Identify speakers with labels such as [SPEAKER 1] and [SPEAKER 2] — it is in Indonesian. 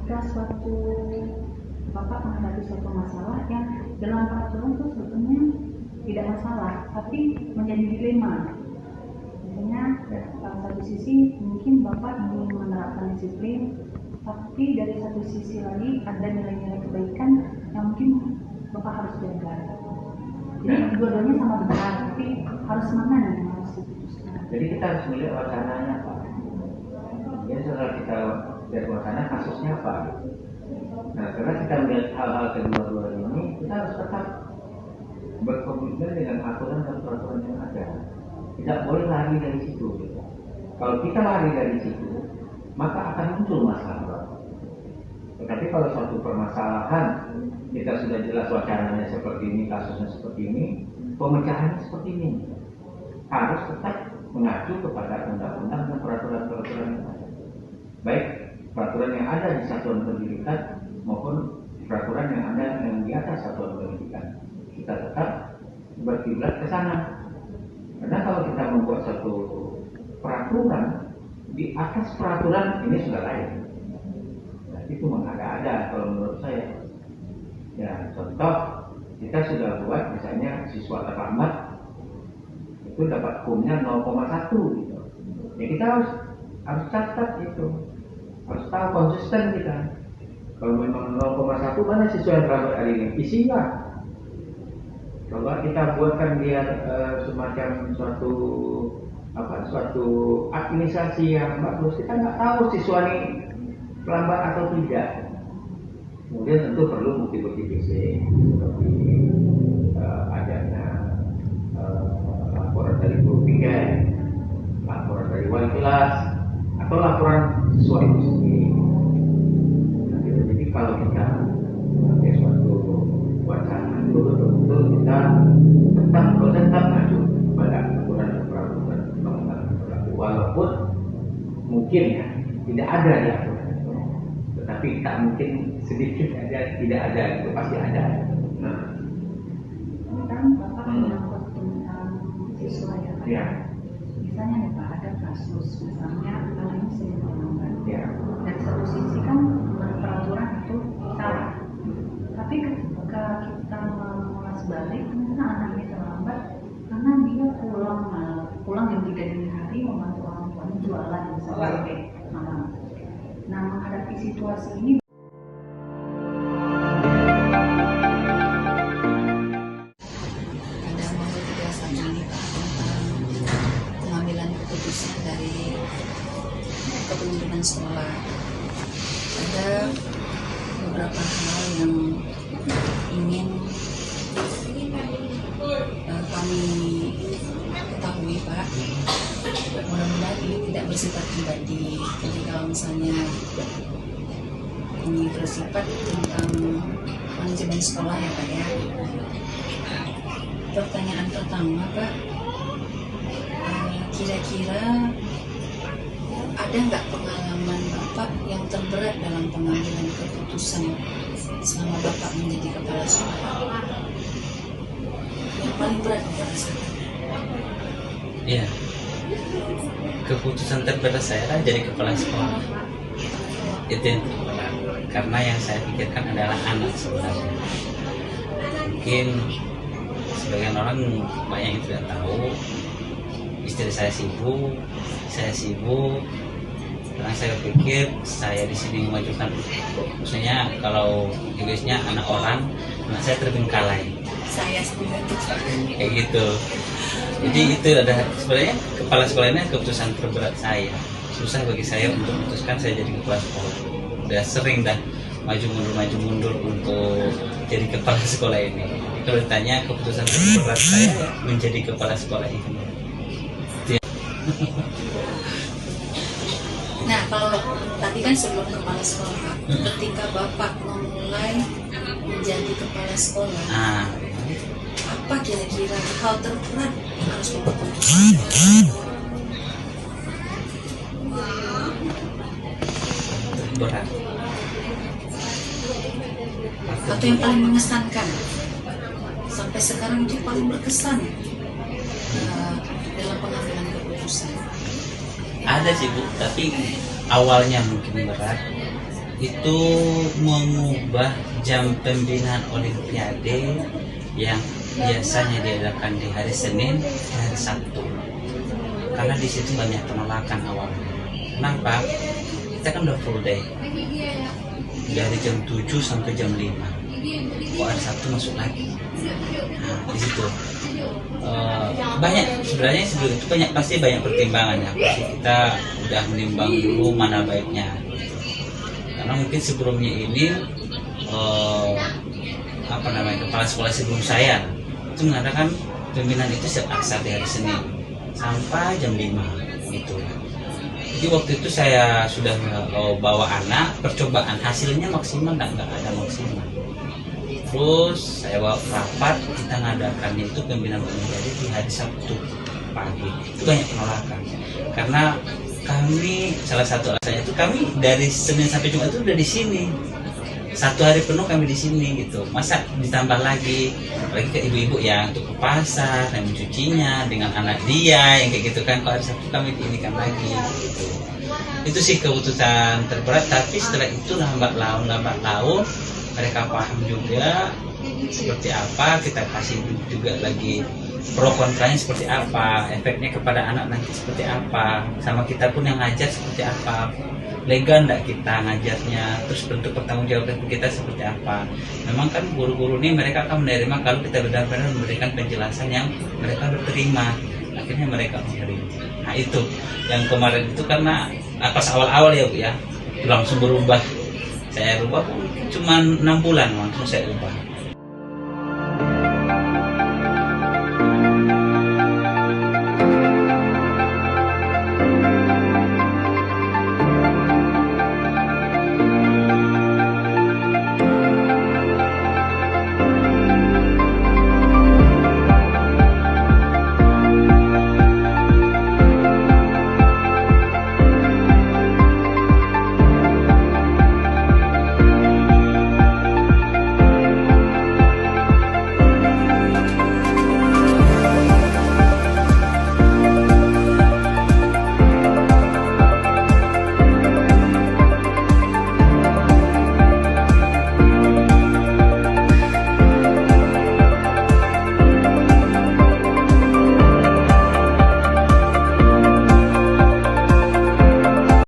[SPEAKER 1] jika suatu Bapak menghadapi suatu masalah yang dalam peraturan itu sebetulnya tidak masalah, tapi menjadi dilema. Misalnya, satu sisi mungkin Bapak ingin menerapkan disiplin, tapi dari satu sisi lagi ada nilai-nilai kebaikan yang mungkin Bapak harus jaga. Jadi dua-duanya sama benar, tapi harus mana nih yang harus diputuskan?
[SPEAKER 2] Jadi kita harus melihat wacananya apa. Jadi setelah kita lihat wacana, kasusnya apa. Nah, karena kita melihat hal-hal kedua-dua ini, kita harus tetap berkomitmen dengan aturan dan peraturan yang ada. Tidak boleh lari dari situ. Kalau kita lari dari situ, maka akan muncul masalah. Tetapi kalau suatu permasalahan kita sudah jelas wacananya seperti ini, kasusnya seperti ini, pemecahannya seperti ini, harus tetap mengacu kepada undang-undang dan peraturan-peraturan yang ada. Baik peraturan yang ada di satuan pendidikan maupun peraturan yang ada yang di atas satuan pendidikan. Kita tetap berkiblat ke sana. Karena kalau kita membuat satu peraturan di atas peraturan ini sudah lain. Nah, itu mengada-ada kalau menurut saya. Ya, contoh kita sudah buat misalnya siswa terlambat itu dapat hukumnya 0,1 gitu. Ya kita harus catat itu. Harus tahu konsisten kita. Kalau memang 0,1 mana siswa yang terlambat hari ini? Isinya. Coba kita buatkan dia semacam suatu administrasi yang bagus. Kita nggak tahu siswa ini terlambat atau tidak. Kemudian tentu perlu bukti-bukti fisik seperti adanya laporan dari guru piket, laporan dari wali kelas, atau laporan siswa itu sendiri. Nah, jadi kalau kita memakai suatu wacana itu betul-betul kita tetap maju pada aturan dan peraturan undang-undang yang berlaku, walaupun mungkin ya tidak ada di aturan itu, tetapi tak mungkin sedikit aja tidak ada, itu pasti ada. Nah,
[SPEAKER 1] ini kan Bapak menyangkut tentang siswa ya Pak.
[SPEAKER 2] Ya.
[SPEAKER 1] Misalnya nih Pak, ada kasus misalnya anak ini sering terlambat.
[SPEAKER 2] Ya.
[SPEAKER 1] Dari satu sisi kan menurut peraturan itu salah. Tapi ketika kita mengulas balik, karena anak ini terlambat karena dia pulang jam 3 dini hari membantu orang tuanya jualan misalnya sampai malam. Nah, menghadapi situasi ini
[SPEAKER 3] ada nomor 31 ini Pak tentang pengambilan keputusan dari kepemimpinan sekolah. Ada beberapa hal yang ingin kami ketahui Pak. Mudah-mudahan ini tidak bersifat pribadi. Jadi kalau misalnya ini bersifat tentang manajemen sekolah ya Pak ya. Pertanyaan pertama Pak, kira-kira ada nggak pengalaman Bapak yang terberat dalam pengambilan keputusan selama Bapak menjadi kepala sekolah? Yang paling berat Bapak rasakan?
[SPEAKER 4] Iya, keputusan terberat saya adalah jadi kepala sekolah. Itu yang terberat, karena yang saya pikirkan adalah anak sebenarnya. Mungkin sebagian orang banyak yang tidak tahu, istri saya sibuk, karena saya pikir saya di sini memajukan, maksudnya kalau Inggrisnya anak orang, anak saya terbengkalai.
[SPEAKER 3] Saya sendiri
[SPEAKER 4] Kayak gitu. Jadi itu ada sebenarnya kepala sekolah ini keputusan terberat saya. Susah bagi saya untuk memutuskan saya jadi kepala sekolah. Udah sering dah maju mundur untuk jadi kepala sekolah ini. Kalau ditanya keputusan terberat saya menjadi kepala sekolah ini.
[SPEAKER 3] Nah, kalau tadi kan sebelum kepala sekolah, ketika Bapak memulai menjadi kepala sekolah, apa kira-kira hal terberat yang harus Bapak putuskan?
[SPEAKER 4] Berat.
[SPEAKER 3] Atau yang paling mengesankan sampai sekarang itu paling berkesan dalam pengambilan keputusan?
[SPEAKER 4] Ada sih Bu, tapi awalnya mungkin berat, itu mengubah jam pembinaan Olimpiade yang biasanya diadakan di hari Senin ke hari Sabtu, karena di situ banyak penolakan awalnya. Kenapa? Kita kan udah full day dari jam 7 sampai jam 5, kok hari Sabtu masuk lagi. Nah, di situ banyak sebenarnya sebelum itu pasti banyak pertimbangannya. Pasti kita udah menimbang dulu mana baiknya, karena mungkin sebelumnya ini kepala sekolah sebelum saya itu mengatakan pembinaan itu setiap aksa di hari Senin sampai jam 5 gitu. Jadi waktu itu saya sudah bawa anak, percobaan hasilnya maksimal nggak ada maksimal. Terus saya bawa rapat, kita ngadakannya itu pembinaan Olimpiade di hari Sabtu pagi. Itu banyak penolakan karena kami, salah satu alasannya itu kami dari Senin sampai Jumat itu udah di sini, 1 hari penuh kami di sini gitu. Masa ditambah lagi ke ibu-ibu yang untuk ke pasar dan mencucinya dengan anak dia yang kayak gitu kan, kalau hari Sabtu kami diinikan lagi gitu. Itu sih keputusan terberat, tapi setelah itu lambat laun mereka paham juga seperti apa, kita kasih juga lagi pro kontranya seperti apa, efeknya kepada anak nanti seperti apa, sama kita pun yang ngajar seperti apa, lega enggak kita ngajarnya, terus bentuk pertanggungjawaban kita seperti apa. Memang kan guru-guru ini mereka akan menerima kalau kita benar-benar memberikan penjelasan yang mereka berterima, akhirnya mereka menerima. Nah itu yang kemarin itu karena pas awal-awal ya Bu ya, langsung berubah. Saya rubah cuma 6 bulan langsung saya ubah.